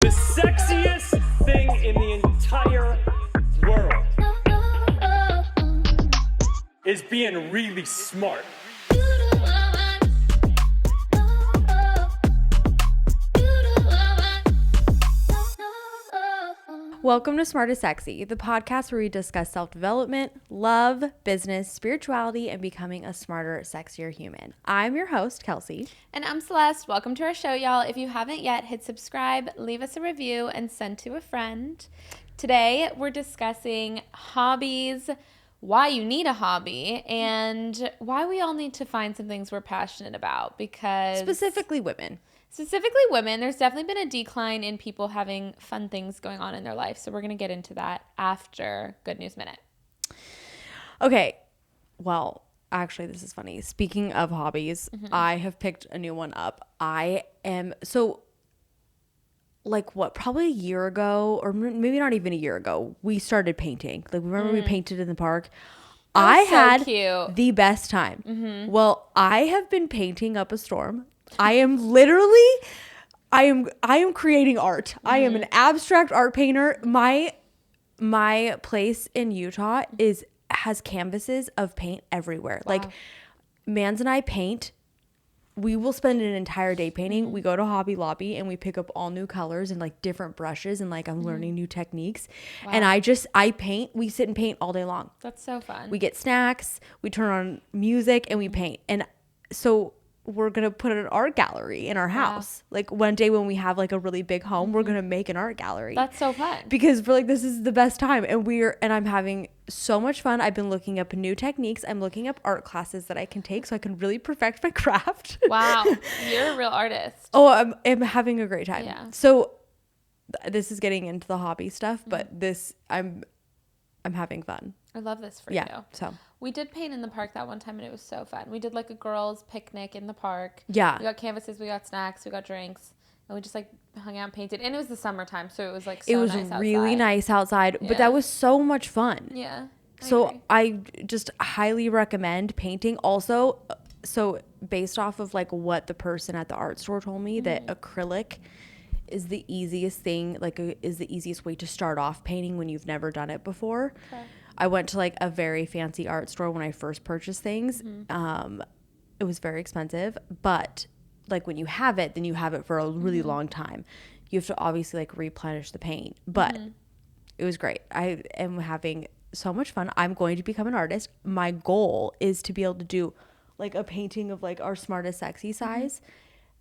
The sexiest thing in the entire world is being really smart. Welcome to Smart is Sexy, the podcast where we discuss self-development, love, business, spirituality, and becoming a smarter, sexier human. I'm your host, Kelsi. And I'm Celeste. Welcome to our show, y'all. If you haven't yet, hit subscribe, leave us a review, and send to a friend. Today, we're discussing hobbies, why you need a hobby, and why we all need to find some things we're passionate about. Because Specifically women, there's definitely been a decline in people having fun things going on in their life. So we're going to get into that after Good News Minute. Okay, well, actually, this is funny. Speaking of hobbies, I have picked a new one up. I am, probably a year ago, or maybe not even a year ago, we started painting. Like, remember we painted in the park? I had cute. the best time. Well, I have been painting up a storm. I am literally, I am creating art. I am an abstract art painter. My place in Utah has canvases of paint everywhere. Wow. Like, Mans and I paint. We will spend an entire day painting. We go to Hobby Lobby and we pick up all new colors and like different brushes and like I'm learning new techniques. Wow. And I paint. We sit and paint all day long. That's so fun. We get snacks, we turn on music, and we paint. And so we're going to put an art gallery in our house. Like, one day when we have like a really big home, we're going to make an art gallery. That's so fun. Because we're like, this is the best time. And I'm having so much fun. I've been looking up new techniques. I'm looking up art classes that I can take so I can really perfect my craft. Wow. You're a real artist. Oh, I'm having a great time. Yeah. So this is getting into the hobby stuff, but I'm having fun. I love this for Yeah. you. So We did paint in the park that one time and it was so fun. We did like a girls' picnic in the park. yeah. We got canvases, we got snacks, we got drinks, and we just like hung out and painted. And it was the summertime, so it was like so It was nice really outside. nice outside, Yeah. but that was so much fun. Yeah. So agree. I just highly recommend painting. Also, so based off of like what the person at the art store told me, that acrylic is the easiest thing, is the easiest way to start off painting when you've never done it before. Okay. I went to like a very fancy art store when I first purchased things. It was very expensive, but like when you have it, then you have it for a really long time. You have to obviously like replenish the paint, but it was great. I am having so much fun. I'm going to become an artist. My goal is to be able to do like a painting of like our smartest sexy size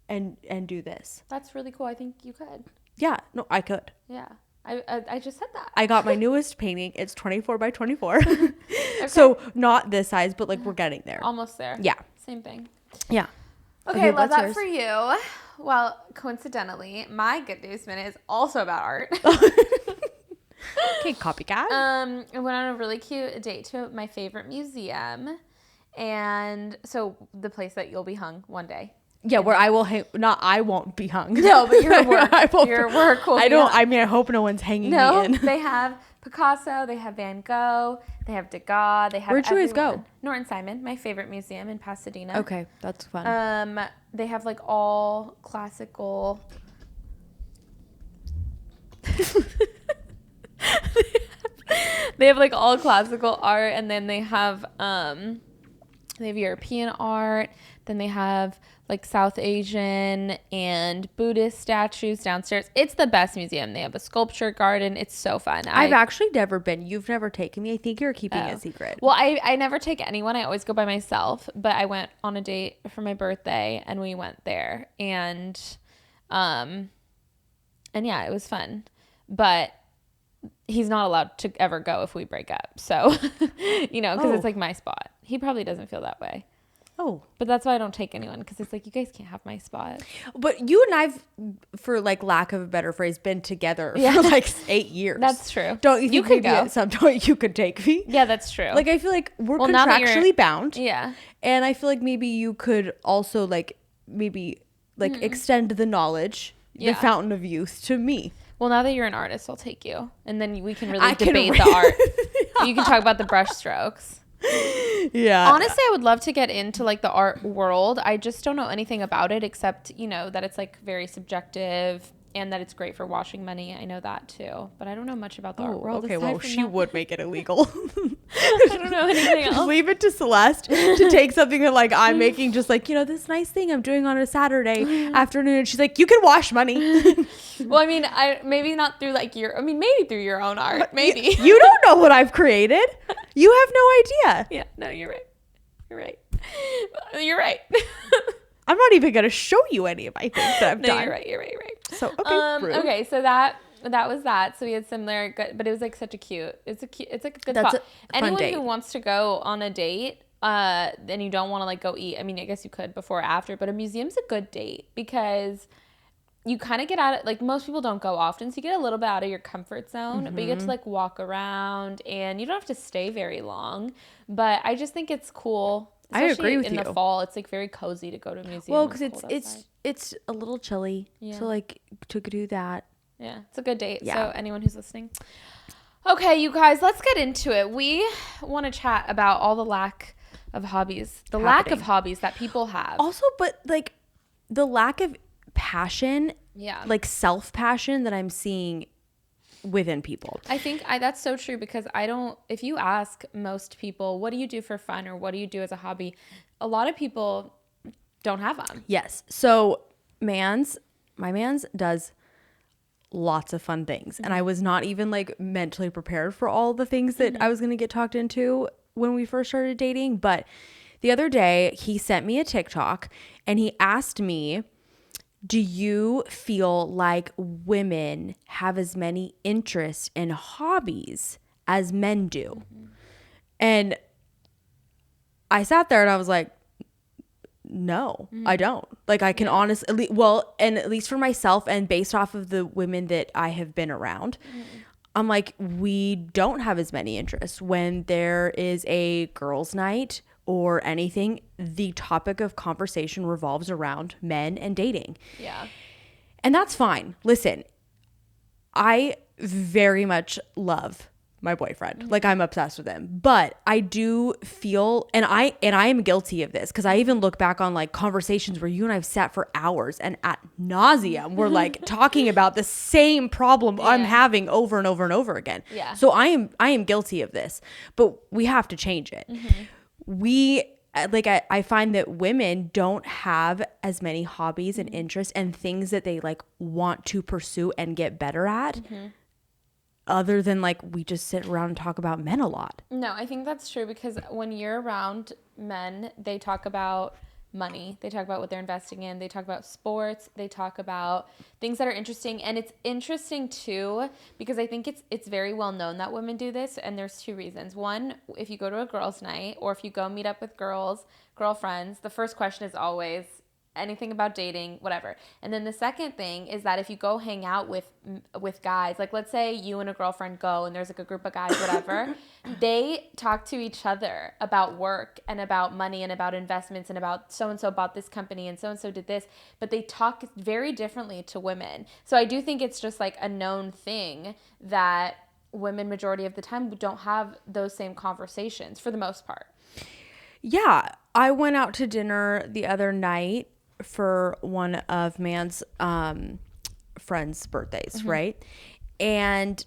and do this. That's really cool. I think you could. Yeah, no, I could. Yeah. I just said that. I got my newest painting. It's 24 by 24. So not this size, but like we're getting there. Almost there. Yeah. Same thing. Yeah. Okay, love what's that yours? for you. Well, coincidentally, my Good News Minute is also about art. Okay, copycat. I went on a really cute date to my favorite museum. And so the place that you'll be hung one day. Yeah, where I will hang. Not I won't be hung. No, but your work. I won't- Your work will I be don't. hung. I mean, I hope no one's hanging No, me in. they have Picasso, they have Van Gogh, they have Degas, they have Where'd you guys go? everyone. Norton Simon, my favorite museum in Pasadena. Okay, that's fun. They have like all classical. They have like all classical art, and then they have European art. Then they have like South Asian and Buddhist statues downstairs. It's the best museum. They have a sculpture garden. It's so fun. I've actually never been. You've never taken me. I think you're keeping it a secret. Well, I never take anyone. I always go by myself. But I went on a date for my birthday, and we went there, and yeah, it was fun. But he's not allowed to ever go if we break up. So, because it's like my spot. He probably doesn't feel that way. Oh, But that's why I don't take anyone, because it's like, you guys can't have my spot. but you and I've, for like lack of a better phrase, been together for like 8 years. That's true. Don't you think could maybe go. at some point you could take me? Yeah, that's true. Like, I feel like we're Well, now that you're- contractually bound. Yeah. And I feel like maybe you could also like maybe like extend the knowledge, Yeah. the fountain of youth to me. Well, now that you're an artist, I'll take you. And then we can really I can debate re- the art. You can talk about the brush strokes. Yeah. Honestly, I would love to get into like the art world. I just don't know anything about it except, that it's like very subjective and that it's great for washing money. I know that too, but I don't know much about the art world. Okay, aside well, from she that. would make it illegal. I don't know anything Just else. leave it to Celeste to take something that like I'm making, just like, this nice thing I'm doing on a Saturday afternoon. She's like, you can wash money. Well, I mean, maybe not through like maybe through your own art, maybe. You don't know what I've created. You have no idea. Yeah, no, you're right. You're right. You're right. I'm not even gonna show you any of my things that I've No, done. you're right. You're right. You're right. So rude. Okay, so that was that. So we had similar, but it was like such a cute. It's like a good That's spot. a fun Anyone date. who wants to go on a date, then you don't want to like go eat. I mean, I guess you could before or after, but a museum's a good date because you kind of get out of, like, most people don't go often, so you get a little bit out of your comfort zone, but you get to like walk around and you don't have to stay very long. But I just think it's cool. I agree Especially with in you. the fall, it's like very cozy to go to a museum. Well, when because cold it's outside. it's a little chilly, Yeah. so like to do that. Yeah, it's a good date. Yeah. So anyone who's listening. Okay, you guys, let's get into it. We want to chat about all the lack of hobbies, lack of hobbies that people have. Also, but like the lack of passion, Yeah. like self-passion that I'm seeing within people. I think that's so true because if you ask most people, what do you do for fun or what do you do as a hobby? A lot of people don't have them. Yes. So my man's does lots of fun things. And I was not even like mentally prepared for all the things that I was going to get talked into when we first started dating. But the other day he sent me a TikTok and he asked me, do you feel like women have as many interests and hobbies as men do? And I sat there and I was like, no, I don't. Like, I can honestly, and at least for myself and based off of the women that I have been around, I'm like, we don't have as many interests. When there is a girls' night or anything, the topic of conversation revolves around men and dating. Yeah. And that's fine. Listen, I very much love my boyfriend. Like, I'm obsessed with him. But I do feel, and I am guilty of this, because I even look back on like conversations where you and I've sat for hours and ad nauseum we're like talking about the same problem I'm having over and over and over again. Yeah. So I am guilty of this, but we have to change it. I find that women don't have as many hobbies and interests and things that they like want to pursue and get better at, other than like we just sit around and talk about men a lot. No, I think that's true because when you're around men, they talk about money. They talk about what they're investing in. They talk about sports. They talk about things that are interesting. And it's interesting too because I think it's very well known that women do this. And there's two reasons. One, if you go to a girls' night or if you go meet up with girlfriends, the first question is always anything about dating, whatever. And then the second thing is that if you go hang out with guys, like let's say you and a girlfriend go and there's like a group of guys, whatever, they talk to each other about work and about money and about investments and about so-and-so bought this company and so-and-so did this, but they talk very differently to women. So I do think it's just like a known thing that women majority of the time don't have those same conversations for the most part. Yeah. I went out to dinner the other night for one of Man's friends' birthdays, right? And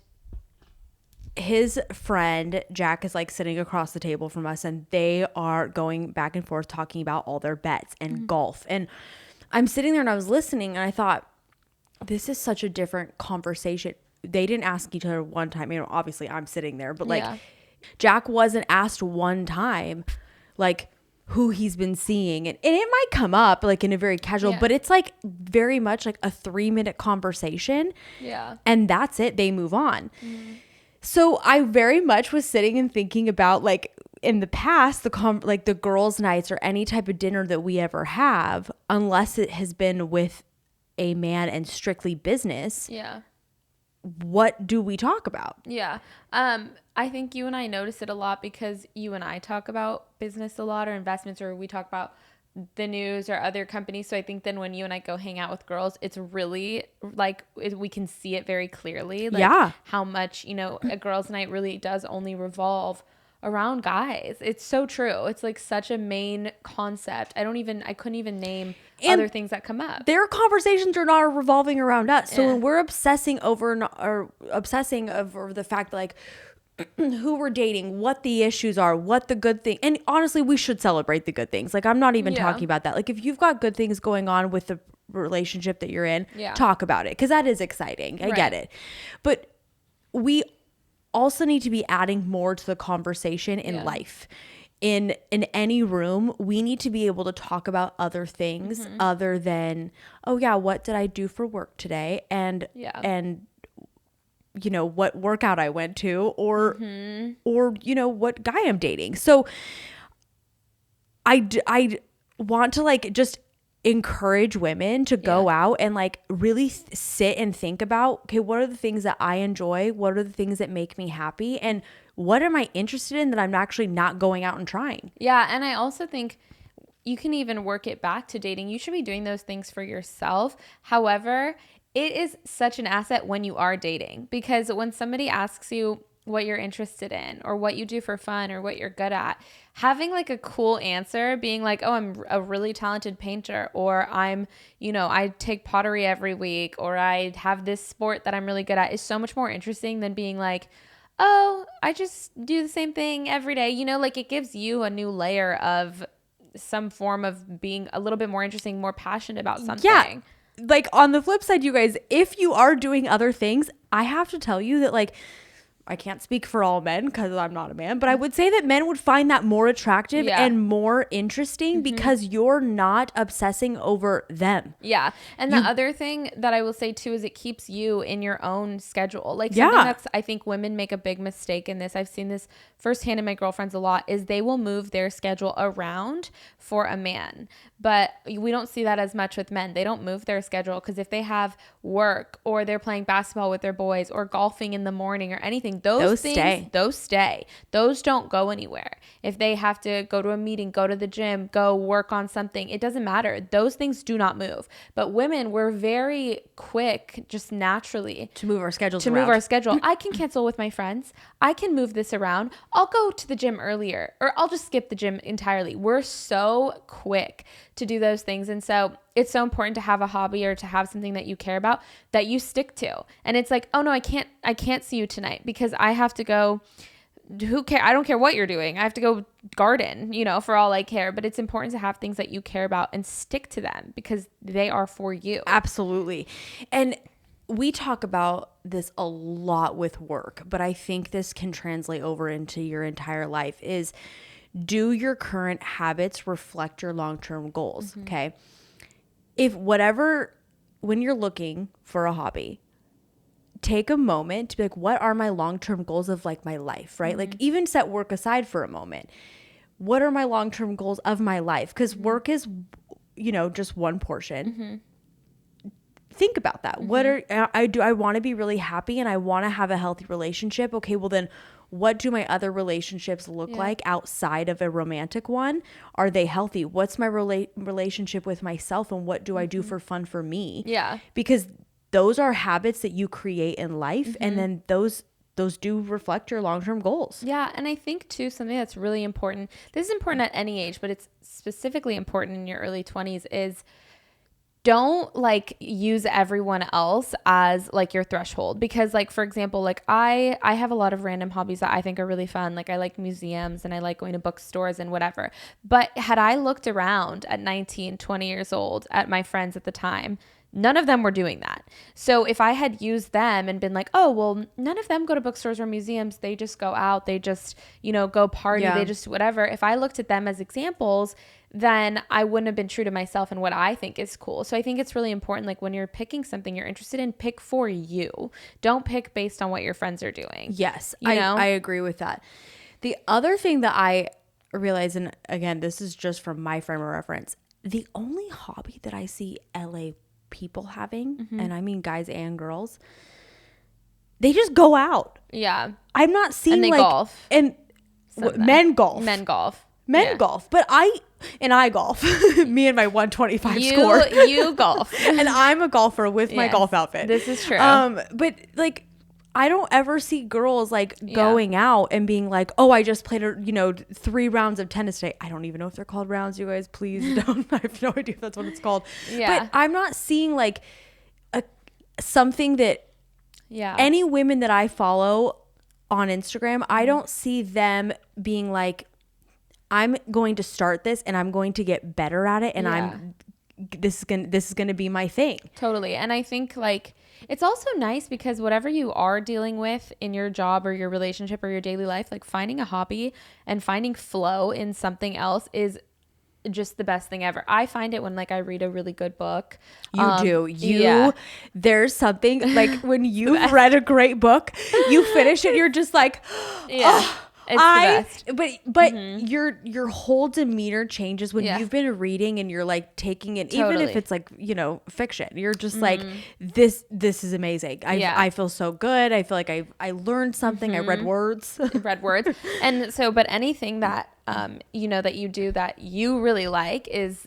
his friend Jack is like sitting across the table from us and they are going back and forth talking about all their bets and golf. And I'm sitting there and I was listening and I thought, this is such a different conversation. They didn't ask each other one time. Obviously I'm sitting there, but like Jack wasn't asked one time like who he's been seeing, and it might come up like in a very casual, but it's like very much like a 3-minute conversation. Yeah. And that's it. They move on. So I very much was sitting and thinking about like in the past, like the girls' nights or any type of dinner that we ever have, unless it has been with a man and strictly business. Yeah. What do we talk about? Yeah. I think you and I notice it a lot because you and I talk about business a lot or investments, or we talk about the news or other companies. So I think then when you and I go hang out with girls, it's really like we can see it very clearly. Like how much, a girls' night really does only revolve around guys. It's so true. It's like such a main concept. I couldn't even name other things that come up. Their conversations are not revolving around us. So Yeah. when we're obsessing over the fact like who we're dating, what the issues are, what the good thing, and honestly, we should celebrate the good things. Like, I'm not even talking about that. Like, if you've got good things going on with the relationship that you're in, talk about it, because that is exciting. I get it. But we also need to be adding more to the conversation in life. In any room, we need to be able to talk about other things other than, oh yeah, what did I do for work today? And you know, what workout I went to, or you know, what guy I'm dating. So I want to like just encourage women to go out and like really sit and think about, okay, what are the things that I enjoy? What are the things that make me happy? And what am I interested in that I'm actually not going out and trying? Yeah. And I also think you can even work it back to dating. You should be doing those things for yourself. However, it is such an asset when you are dating, because when somebody asks you what you're interested in or what you do for fun or what you're good at, having like a cool answer, being like, oh, I'm a really talented painter, or I'm, you know, I take pottery every week, or I have this sport that I'm really good at, is so much more interesting than being like, oh, I just do the same thing every day. You know, like it gives you a new layer of some form of being a little bit more interesting, more passionate about something. Yeah. Like on the flip side, you guys, if you are doing other things, I have to tell you that like, I can't speak for all men because I'm not a man, but I would say that men would find that more attractive and more interesting because you're not obsessing over them. Yeah. And the other thing that I will say too is it keeps you in your own schedule. Like something that's, I think women make a big mistake in this. I've seen this firsthand in my girlfriends a lot, is they will move their schedule around for a man. But we don't see that as much with men. They don't move their schedule because if they have work or they're playing basketball with their boys or golfing in the morning or anything, those things stay. Those don't go anywhere. If they have to go to a meeting, go to the gym, go work on something, it doesn't matter. Those things do not move. But women, we're very quick, just naturally, to move our schedules move our schedule. I can cancel with my friends. I can move this around. I'll go to the gym earlier, or I'll just skip the gym entirely. We're so quick to do those things. And so it's so important to have a hobby or to have something that you care about that you stick to. And it's like, oh no, I can't see you tonight because I have to go. Who care? I don't care what you're doing. I have to go garden, you know, for all I care. But it's important to have things that you care about and stick to them because they are for you. Absolutely. And we talk about this a lot with work, but I think this can translate over into your entire life is, do your current habits reflect your long-term goals? Mm-hmm. Okay. When you're looking for a hobby, take a moment to be like, what are my long-term goals of like my life, right? Mm-hmm. Like even set work aside for a moment. What are my long-term goals of my life? Because work is, you know, just one portion. Mm-hmm. Think about that. Mm-hmm. I want to be really happy and I want to have a healthy relationship. Okay, well then what do my other relationships look like outside of a romantic one? Are they healthy? What's my relationship with myself and what do I do for fun for me? Yeah. Because those are habits that you create in life and then those do reflect your long-term goals. Yeah. And I think too, something that's really important, this is important at any age, but it's specifically important in your early 20s, is don't like use everyone else as like your threshold. Because like, for example, like I have a lot of random hobbies that I think are really fun. Like I like museums and I like going to bookstores and whatever. But had I looked around at 19, 20 years old at my friends at the time, none of them were doing that. So if I had used them and been like, oh, well, none of them go to bookstores or museums. They just go out. They just, you know, go party. Yeah. They just whatever. If I looked at them as examples, then I wouldn't have been true to myself and what I think is cool. So I think it's really important, like when you're picking something you're interested in, pick for you. Don't pick based on what your friends are doing. Yes, I agree with that. The other thing that I realize, and again, this is just from my frame of reference, the only hobby that I see LA people having, and I mean guys and girls, they just go out. Yeah. I'm not seeing and they like golf. And men golf. Men golf. Men golf. But I golf. Me and my 125 score. You golf. And I'm a golfer with my golf outfit. This is true. But like I don't ever see girls like going out and being like, oh, I just played 3 rounds of tennis today. I don't even know if they're called rounds, you guys. Please don't. I have no idea if that's what it's called. Yeah. But I'm not seeing like something that any women that I follow on Instagram, I don't see them being like, I'm going to start this and I'm going to get better at it, and this is gonna be my thing. Totally. And I think like it's also nice because whatever you are dealing with in your job or your relationship or your daily life, like finding a hobby and finding flow in something else is just the best thing ever. I find it when like I read a really good book. There's something like when you've read a great book, you finish it, you're just like, it's the best. But your whole demeanor changes when you've been reading and you're like taking it, even if it's like, fiction. You're just like, this is amazing. I feel so good. I feel like I learned something. I read words. And so, but anything that that you do that you really like is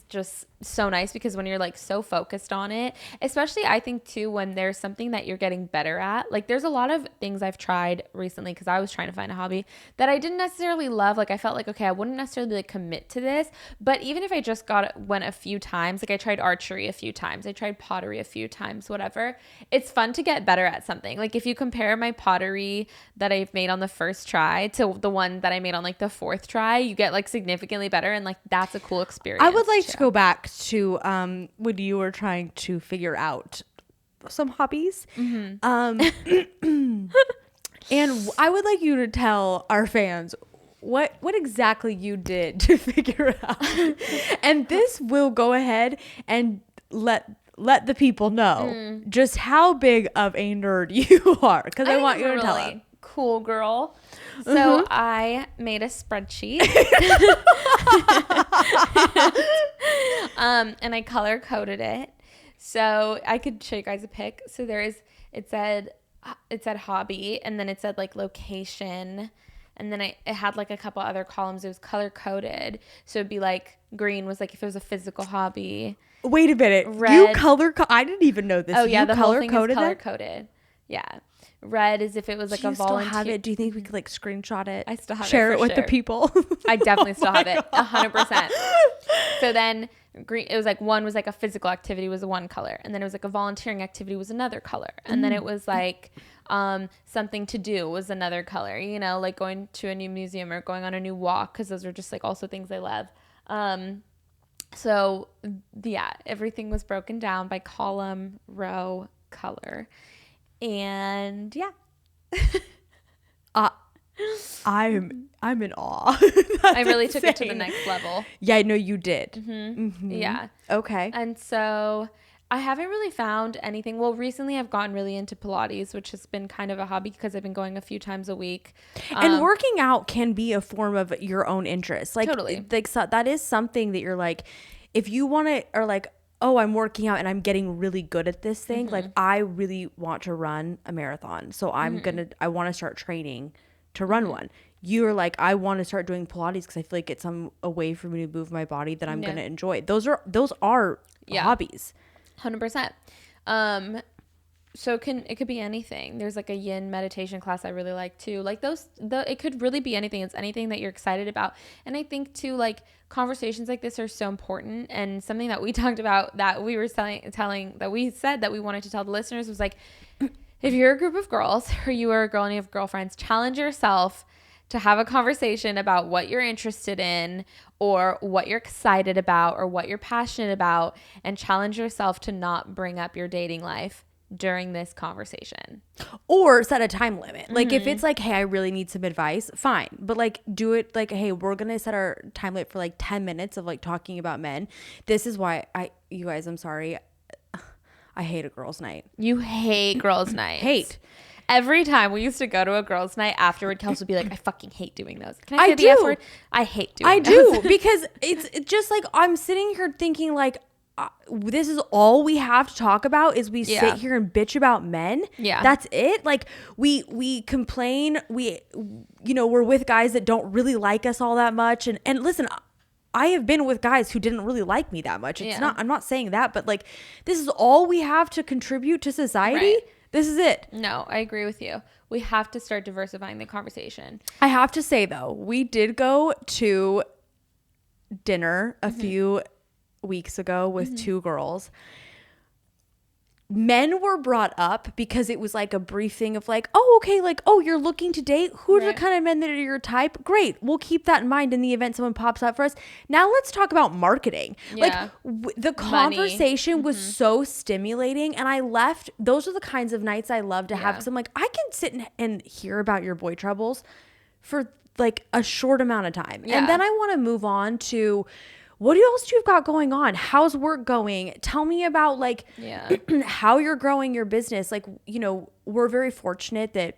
just so nice, because when you're like so focused on it, especially I think too when there's something that you're getting better at, like there's a lot of things I've tried recently because I was trying to find a hobby that I didn't necessarily love. Like I felt like, okay, I wouldn't necessarily like commit to this, but even if I just went a few times, like I tried archery a few times, I tried pottery a few times, whatever, it's fun to get better at something. Like if you compare my pottery that I've made on the first try to the one that I made on like the 4th try, you get like significantly better, and like that's a cool experience. I would like to go back to when you were trying to figure out some hobbies. And I would like you to tell our fans what exactly you did to figure it out. And this will go ahead and let the people know just how big of a nerd you are, because I want you to tell them. Cool girl. So I made a spreadsheet and I color coded it so I could show you guys a pic. So it said hobby, and then it said like location, and then it had like a couple other columns. It was color coded, so it'd be like green was like if it was a physical hobby. Wait a minute, red, you I didn't even know this. Oh yeah, you the whole thing is color that? Coded. Yeah. Red is if it was like a volunteer. Still have it? Do you think we could like screenshot it? I still have share it. Share it with the people. I definitely still have it. 100%. So then green, it was like one was like a physical activity was one color, and then it was like a volunteering activity was another color, and then it was like something to do was another color, like going to a new museum or going on a new walk, because those are just like also things I love. So yeah, everything was broken down by column, row, color. And yeah. I'm in awe. I really took it to the next level. Yeah, I know you did. Yeah. Okay. And so I haven't really found anything. Well, recently I've gotten really into Pilates, which has been kind of a hobby because I've been going a few times a week. And working out can be a form of your own interest. Like, totally. Like so that is something that you're like, if you want to, or like, oh, I'm working out and I'm getting really good at this thing. Like I really want to run a marathon. So I want to start training to run one. You're like, I want to start doing Pilates because I feel like it's a way for me to move my body that I'm going to enjoy. Those are hobbies. 100%. So it could be anything. There's like a yin meditation class I really like too. Like it could really be anything. It's anything that you're excited about. And I think too, like conversations like this are so important. And something that we talked about that we were telling that we said that we wanted to tell the listeners was like, if you're a group of girls or you are a girl and you have girlfriends, challenge yourself to have a conversation about what you're interested in or what you're excited about or what you're passionate about, and challenge yourself to not bring up your dating life during this conversation. Or set a time limit. Like if it's like, hey, I really need some advice, fine. But like do it like, hey, we're going to set our time limit for like 10 minutes of like talking about men. This is why you guys, I'm sorry. I hate a girls' night. You hate girls' nights. Hate. Every time we used to go to a girls' night afterward, Kelsey would be like, I fucking hate doing those. Can I say the F word? I hate doing those. I do. Because it's just like, I'm sitting here thinking like, this is all we have to talk about is we sit here and bitch about men. Yeah. That's it. Like we complain. We're with guys that don't really like us all that much. And listen, I have been with guys who didn't really like me that much. I'm not saying that, but like, this is all we have to contribute to society. Right. This is it. No, I agree with you. We have to start diversifying the conversation. I have to say though, we did go to dinner a few weeks ago with two girls. Men were brought up because it was like a brief thing of like, oh, okay, like, oh, you're looking to date? Who are the kind of men that are your type? Great. We'll keep that in mind in the event someone pops up for us. Now let's talk about marketing. Yeah. Like the conversation was so stimulating, and I left. Those are the kinds of nights I love to have. Because I'm like, I can sit and hear about your boy troubles for like a short amount of time. Yeah. And then I want to move on to, what else do you got going on? How's work going? Tell me about like how you're growing your business. Like, you know, we're very fortunate that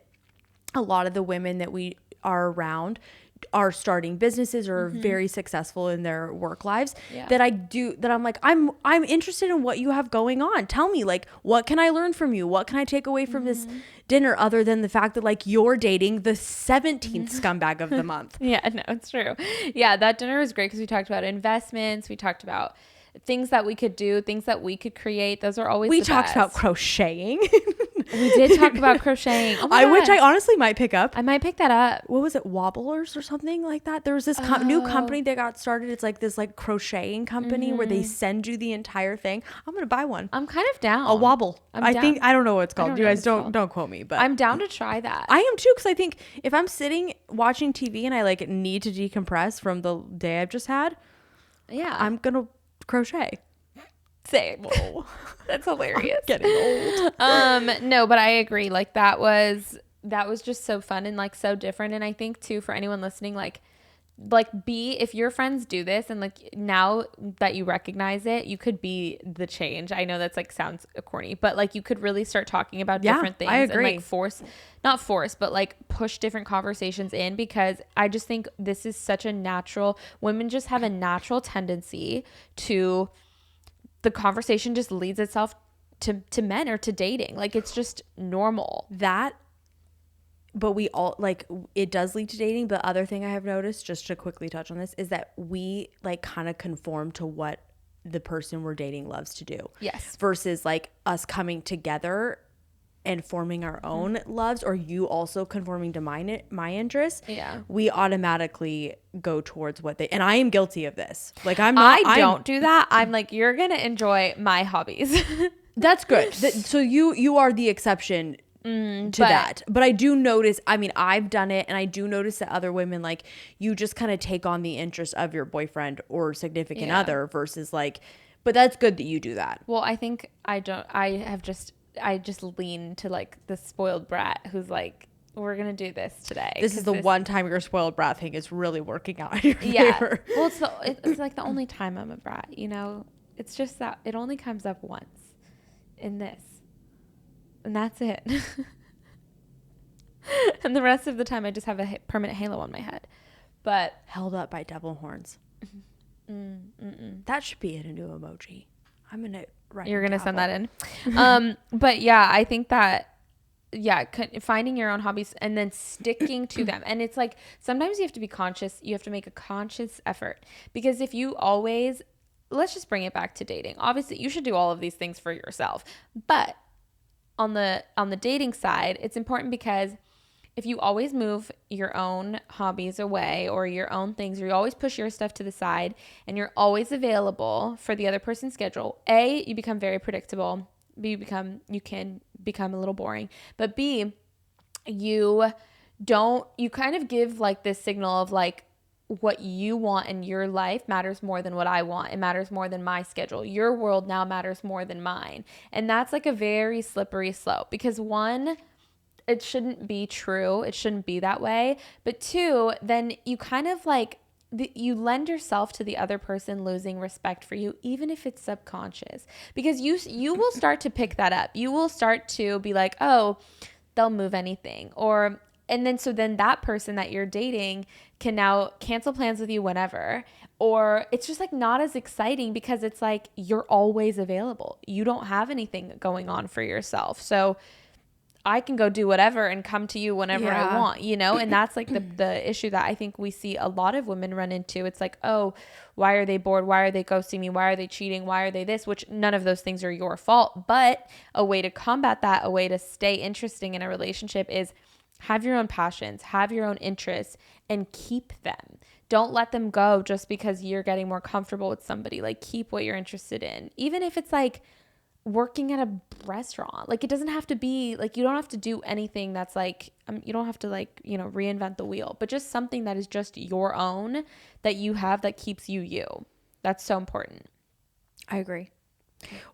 a lot of the women that we are around are starting businesses or very successful in their work lives. That I'm like, I'm interested in what you have going on. Tell me, like, what can I learn from you? What can I take away from this dinner other than the fact that like you're dating the 17th scumbag of the month? Yeah, no, it's true. Yeah, that dinner was great because we talked about investments. We talked about things that we could do, things that we could create. Those are always we the talked best. about crocheting. We did talk about crocheting. Oh my God. Which I honestly might pick up. I might pick that up. What was it, Wobblers or something like that? There was this new company that got started. It's like this like crocheting company where they send you the entire thing. I'm gonna buy one. I'm kind of down. A wobble. I'm down. think I don't know what it's called. don't You know guys what it's called. don't quote me, but I'm down to try that. I am too, because I think if I'm sitting watching TV and I like need to decompress from the day I've just had, I'm gonna crochet. Same. That's hilarious. Getting old. No, but I agree. Like that was just so fun and like so different. And I think too, for anyone listening, like if your friends do this and like now that you recognize it, you could be the change. I know that's like sounds corny, but like you could really start talking about different things. I agree. And like not force, but like push different conversations in, because I just think this is such a natural, women just have a natural tendency to, the conversation just leads itself to men or to dating. Like it's just normal. But we all like, it does lead to dating. But other thing I have noticed, just to quickly touch on this, is that we like kind of conform to what the person we're dating loves to do. Yes. Versus like us coming together and forming our own loves, or you also conforming to my interests. Yeah. We automatically go towards what they, and I am guilty of this. Like I don't do that. I'm like, you're going to enjoy my hobbies. That's good. So you are the exception to that. But I do notice, I mean, I've done it, and I do notice that other women, like, you just kind of take on the interest of your boyfriend or significant other versus like, but that's good that you do that. Well, I think I just lean to like the spoiled brat who's like, we're going to do this today. This is the one time your spoiled brat thing is really working out in your favor. Well, it's like the only time I'm a brat, you know? It's just that it only comes up once in this. And that's it. And the rest of the time I just have a permanent halo on my head. But held up by devil horns. That should be in a new emoji. I'm going to write. You're going to send that in. But yeah, I think that, finding your own hobbies and then sticking to them. And it's like, sometimes you have to be conscious. You have to make a conscious effort, because if you always, let's just bring it back to dating. Obviously you should do all of these things for yourself, but on the dating side, it's important, because if you always move your own hobbies away or your own things, or you always push your stuff to the side and you're always available for the other person's schedule, A, you become very predictable. B, you can become a little boring. But B, you kind of give like this signal of like, what you want in your life matters more than what I want. It matters more than my schedule. Your world now matters more than mine. And that's like a very slippery slope, because one, it shouldn't be true. It shouldn't be that way. But two, then you kind of like, you lend yourself to the other person losing respect for you, even if it's subconscious, because you will start to pick that up. You will start to be like, oh, they'll move anything. And then that person that you're dating can now cancel plans with you whenever, or it's just like not as exciting, because it's like you're always available. You don't have anything going on for yourself. So I can go do whatever and come to you whenever I Yeah. want, you know? And that's like the issue that I think we see a lot of women run into. It's like, oh, why are they bored? Why are they ghosting me? Why are they cheating? Why are they this? Which none of those things are your fault. But a way to combat that, a way to stay interesting in a relationship is have your own passions, have your own interests, and keep them. Don't let them go just because you're getting more comfortable with somebody. Like, keep what you're interested in. Even if it's like working at a restaurant, like it doesn't have to be like, you don't have to do anything that's like, you don't have to like, you know, reinvent the wheel, but just something that is just your own that you have that keeps you. That's so important. I agree.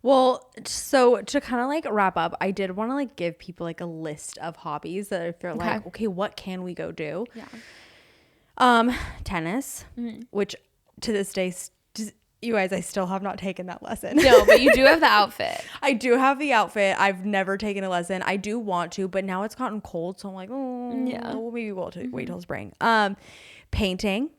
Well, so to kind of like wrap up, I did want to like give people like a list of hobbies that if they're like, okay, what can we go do? Yeah. Tennis, which to this day, you guys, I still have not taken that lesson. No, but you do have the outfit. I do have the outfit. I've never taken a lesson. I do want to, but now it's gotten cold, so I'm like, oh, Yeah. well, maybe we'll wait till spring. Painting,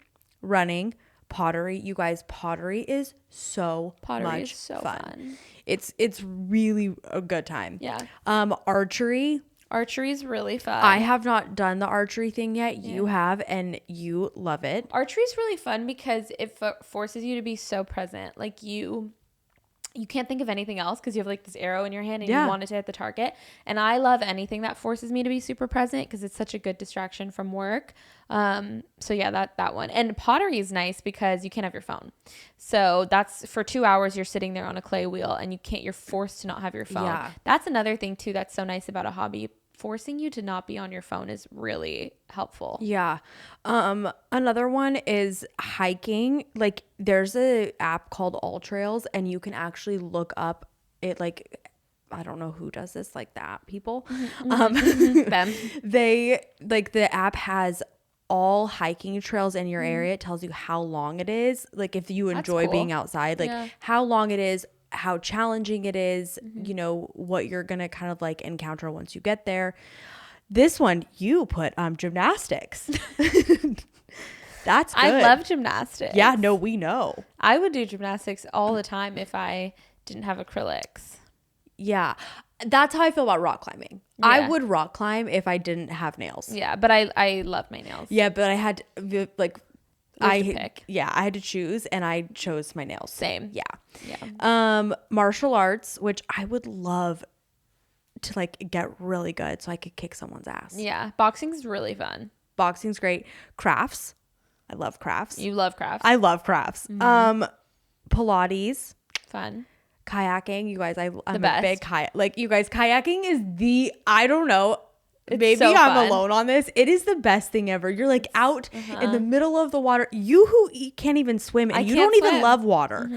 running, pottery. You guys, pottery is so much Is so fun. It's really a good time. Yeah. Archery. Archery is really fun. I have not done the archery thing yet. You have, and you love it. Archery is really fun because it forces you to be so present. Like you can't think of anything else because you have like this arrow in your hand and you want it to hit the target. And I love anything that forces me to be super present because it's such a good distraction from work. So yeah, that one. And pottery is nice because you can't have your phone. So that's for 2 hours you're sitting there on a clay wheel and you're forced to not have your phone. Yeah. That's another thing too that's so nice about a hobby. Forcing you to not be on your phone is really helpful. Yeah. Another one is hiking. Like there's a app called All Trails and you can actually look up it, like, I don't know who does this, like the app people. Them. They like the app has all hiking trails in your area. It tells you how long it is. Like if you enjoy cool. being outside, like how long it is, how challenging it is, you know, what you're going to kind of like encounter once you get there. This one, you put gymnastics. That's good. I love gymnastics. Yeah, no, we know. I would do gymnastics all the time if I didn't have acrylics. Yeah. That's how I feel about rock climbing. Yeah. I would rock climb if I didn't have nails. Yeah, but I love my nails. Yeah, but I had like You have to pick. Yeah, I had to choose and I chose my nails. Same. Yeah. Martial arts, which I would love to like get really good so I could kick someone's ass. Yeah, boxing's really fun. Boxing's great. Crafts. I love crafts. You love crafts. I love crafts. Pilates, Fun. kayaking. You guys, I'm a best. big kayak. Like you guys, kayaking is I don't know. Maybe so I'm fun. alone on this. It is the best thing ever. You're like out in the middle of the water. You who can't even swim and you can't don't even swim. love water.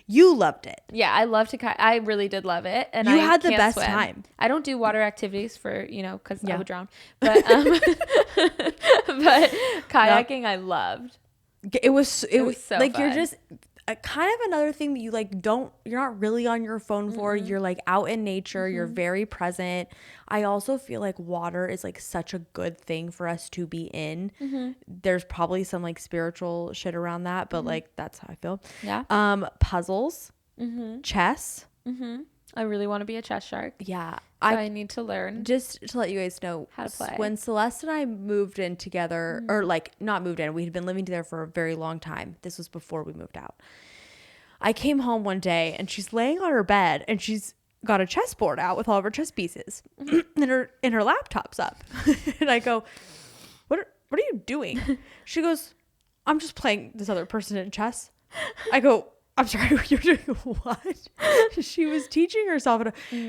You loved it. Yeah, I love to kayak. I really did love it, and You I had the can't best swim. time. I don't do water activities for because I Yeah. would drown. But but kayaking I loved. It was so like you're fun. just kind of another thing that you like you're not really on your phone for. You're like out in nature. You're very present. I also feel like water is like such a good thing for us to be in. There's probably some like spiritual shit around that, but like that's how I feel. Yeah. Puzzles, chess. I really want to be a chess shark. Yeah. So I need to learn. Just to let you guys know How to play. when Celeste and I moved in together, or like not moved in, we had been living together for a very long time. This was before we moved out. I came home one day and she's laying on her bed and she's got a chessboard out with all of her chess pieces and her laptop's up. And I go, what are you doing? She goes, I'm just playing this other person in chess. I go, I'm sorry, you're doing what? She was teaching herself.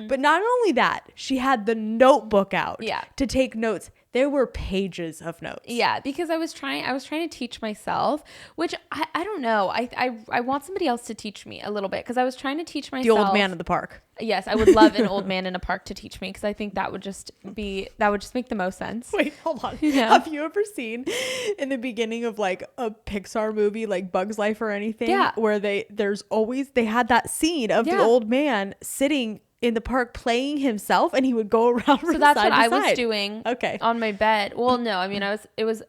But not only that, she had the notebook out to take notes. There were pages of notes. Yeah, because I was trying to teach myself, which I don't know. I want somebody else to teach me a little bit because I was trying to teach myself. The old man in the park. Yes, I would love an old man in a park to teach me because I think that would just make the most sense. Wait, hold on. Yeah. Have you ever seen in the beginning of like a Pixar movie, like Bug's Life or anything, where they had that scene of the old man sitting in the park playing himself and he would go around from So that's side what to I was side. doing Okay. on my bed. Well, no, I mean I was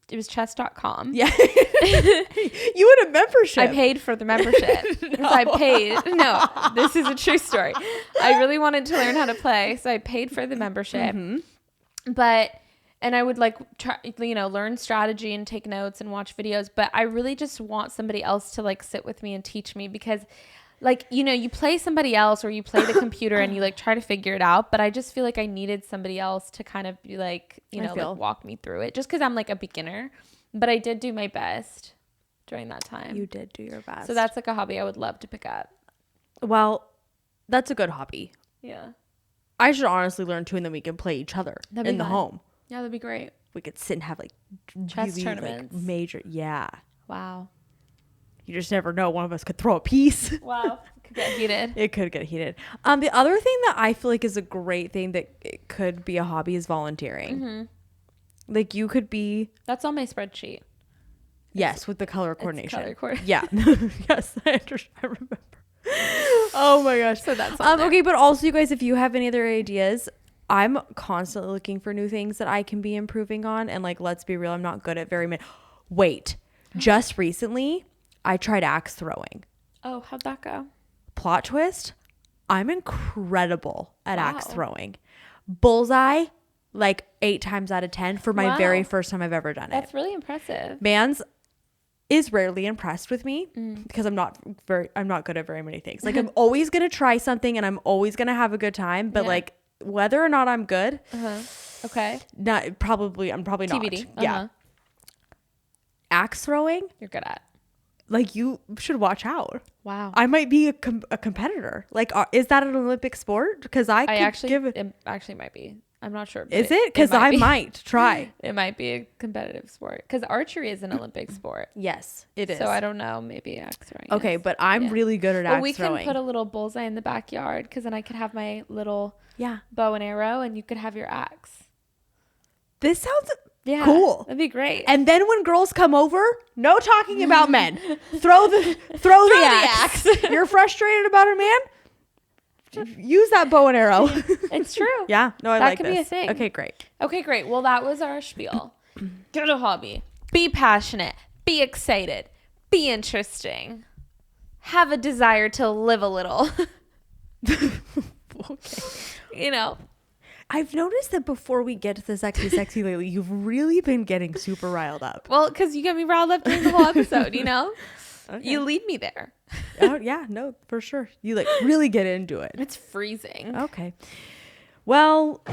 It was chess.com. Yeah. You had a membership. I paid for the membership. No. So I paid. No, this is a true story. I really wanted to learn how to play, so I paid for the membership. And I would like try, learn strategy and take notes and watch videos. But I really just want somebody else to like sit with me and teach me, because like, you play somebody else or you play the computer and you like try to figure it out. But I just feel like I needed somebody else to kind of be like, like walk me through it, just because I'm like a beginner. But I did do my best during that time. You did do your best. So that's like a hobby I would love to pick up. Well, that's a good hobby. Yeah. I should honestly learn too, and then we can play each other in the home. Yeah, that'd be great. We could sit and have like Chess really, tournaments. like, major. Yeah. Wow. You just never know. One of us could throw a piece. Wow. Could get heated. It could get heated. The other thing that I feel like is a great thing that it could be a hobby is volunteering. Like you could be. That's on my spreadsheet. Yes, with the color coordination. Color coordination. Yeah. Yes, I remember. Oh my gosh. So that's okay, but also you guys, if you have any other ideas, I'm constantly looking for new things that I can be improving on. And like, let's be real, I'm not good at very many. Wait, just recently I tried axe throwing. Oh, how'd that go? Plot twist, I'm incredible at axe throwing. Bullseye, like 8 times out of 10 for my very first time I've ever done it. That's really impressive. Mans is rarely impressed with me because I'm not good at very many things. Like I'm always going to try something and I'm always going to have a good time, but like whether or not I'm good, okay. I'm probably TBD. not. Yeah. Axe throwing, You're good at. like you should watch out. Wow. I might be a competitor. Like, is that an Olympic sport? Because I could actually give it. It actually might be. I'm not sure. Is it? Because I might try. It might be a competitive sport. Because archery is an Olympic sport. Yes, it is. So I don't know. Maybe axe throwing. Okay, is. but I'm really good at axe we throwing. can put a little bullseye in the backyard, because then I could have my little bow and arrow, and you could have your axe. This sounds cool. That'd be great. And then when girls come over, no talking about men. Throw the axe. You're frustrated about a man? Use that bow and arrow. It's true. Yeah. No, I that like could this. be a thing. Okay, great. Okay, great. Well, that was our spiel. Get a hobby. Be passionate. Be excited. Be interesting. Have a desire to live a little. Okay. I've noticed that before we get to the sexy lately, you've really been getting super riled up. Well, because you get me riled up during the whole episode, Okay. You lead me there. Oh, yeah, no, for sure. You like really get into it. It's freezing. Okay. Well,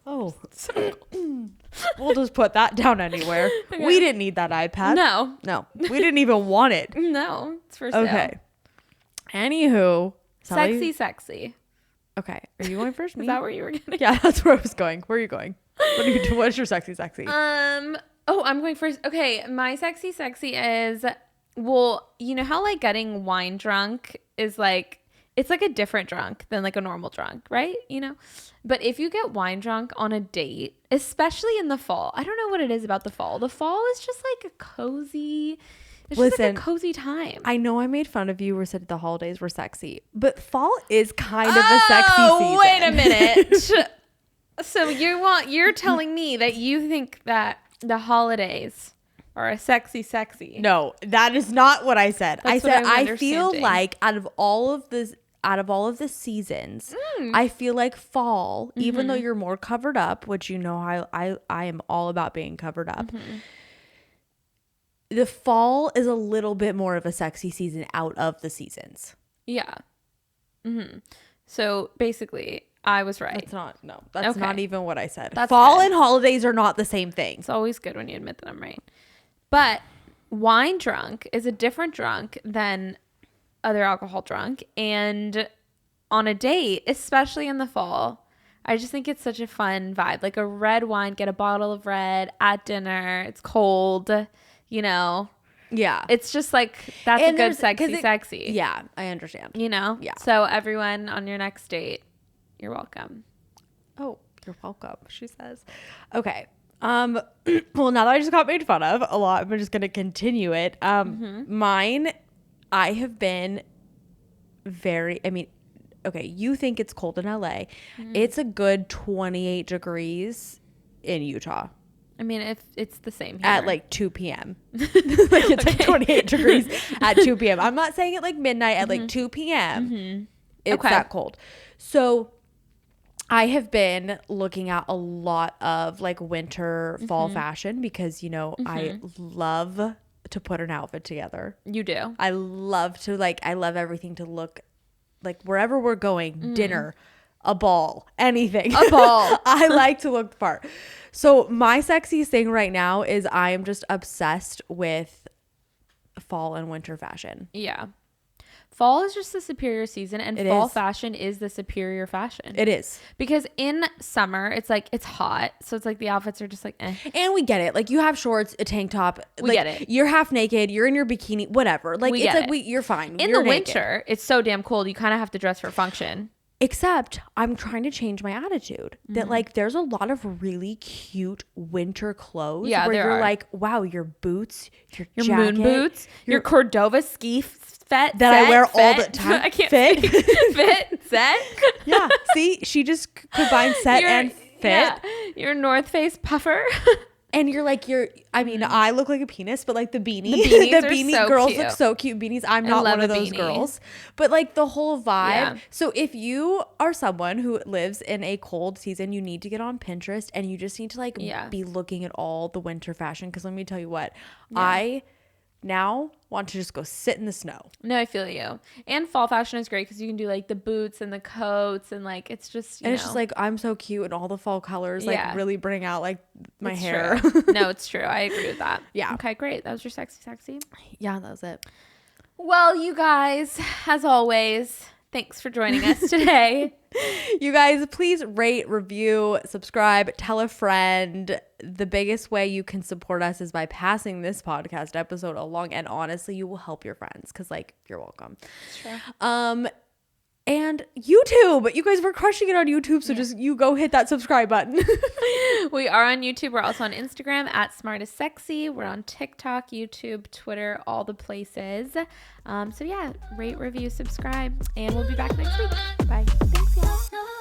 oh, we'll just put that down anywhere. Okay. We didn't need that iPad. No, we didn't even want it. No, it's for sale. Okay. Anywho, Sexy. Okay, are you going first? Me? Is that where you were going? Yeah, that's where I was going. Where are you going? What are you doing? What's your sexy? Oh, I'm going first. Okay, my sexy is, well, you know how like getting wine drunk is like, it's like a different drunk than like a normal drunk, right? But if you get wine drunk on a date, especially in the fall, I don't know what it is about the fall. The fall is just like a cozy. It's just like a cozy time. I know I made fun of you or said the holidays were sexy, but fall is kind of a sexy season. Wait a minute. So you're telling me that you think that the holidays are a sexy. No, that is not what I said. That's I said what I'm I feel like out of all of the seasons, I feel like fall, even though you're more covered up, which I am all about being covered up. The fall is a little bit more of a sexy season out of the seasons. Yeah. So basically, I was right. That's not even what I said. That's fall good. and holidays are not the same thing. It's always good when you admit that I'm right. But wine drunk is a different drunk than other alcohol drunk. And on a date, especially in the fall, I just think it's such a fun vibe. Like a red wine, get a bottle of red at dinner. It's cold, Yeah. It's just like, that's a good sexy. Yeah, I understand. Yeah. So everyone on your next date, you're welcome. Oh, you're welcome, she says. Okay. Well, now that I just got made fun of a lot, I'm just going to continue it. Mine, I have been okay, you think it's cold in LA. It's a good 28 degrees in Utah I mean, if it's the same here. at like 2 p.m. Like it's like 28 degrees at 2 p.m. I'm not saying it like midnight at like 2 p.m. It's that cold. So I have been looking at a lot of like winter fall fashion because, you know, I love to put an outfit together. You do. I love everything to look like wherever we're going, dinner, a ball, anything. A ball. I like to look the part. So my sexiest thing right now is I am just obsessed with fall and winter fashion. Yeah. Fall is just the superior season, and fall fashion is the superior fashion. It is. Because in summer, it's like, it's hot. So it's like the outfits are just like, eh. And we get it. Like you have shorts, a tank top. We get it. You're half naked. You're in your bikini, whatever. Like it's like you're fine. In the winter, it's so damn cold. You kind of have to dress for function. Except I'm trying to change my attitude that like there's a lot of really cute winter clothes where you're like, wow, your boots, your jacket, moon boots, your Cordova ski set that I wear all the time. I can't fit. Fit set. Yeah. See, she just combined set and fit. Yeah. Your North Face puffer. And you're like, I mean, I look like a penis, but like the beanie. The beanies the beanie are so girls cute. look so cute. Beanies. I'm not one of those girls. But like the whole vibe. Yeah. So if you are someone who lives in a cold season, you need to get on Pinterest and you just need to like be looking at all the winter fashion. Because let me tell you what, I now want to just go sit in the snow. No, I feel you. And fall fashion is great because you can do like the boots and the coats and like it's just it's just like I'm so cute and all the fall colors like really bring out like my hair. No, it's true. I agree with that. Yeah. Okay, great. That was your sexy. Yeah, that was it. Well, you guys, as always, thanks for joining us today. You guys, please rate, review, subscribe, tell a friend. The biggest way you can support us is by passing this podcast episode along. And honestly, you will help your friends because, like, you're welcome. Sure. And YouTube. You guys, we're crushing it on YouTube. So just you go hit that subscribe button. We are on YouTube. We're also on Instagram at SmartAsSexy. We're on TikTok, YouTube, Twitter, all the places. So yeah, rate, review, subscribe, and we'll be back next week. Bye. Thanks, y'all.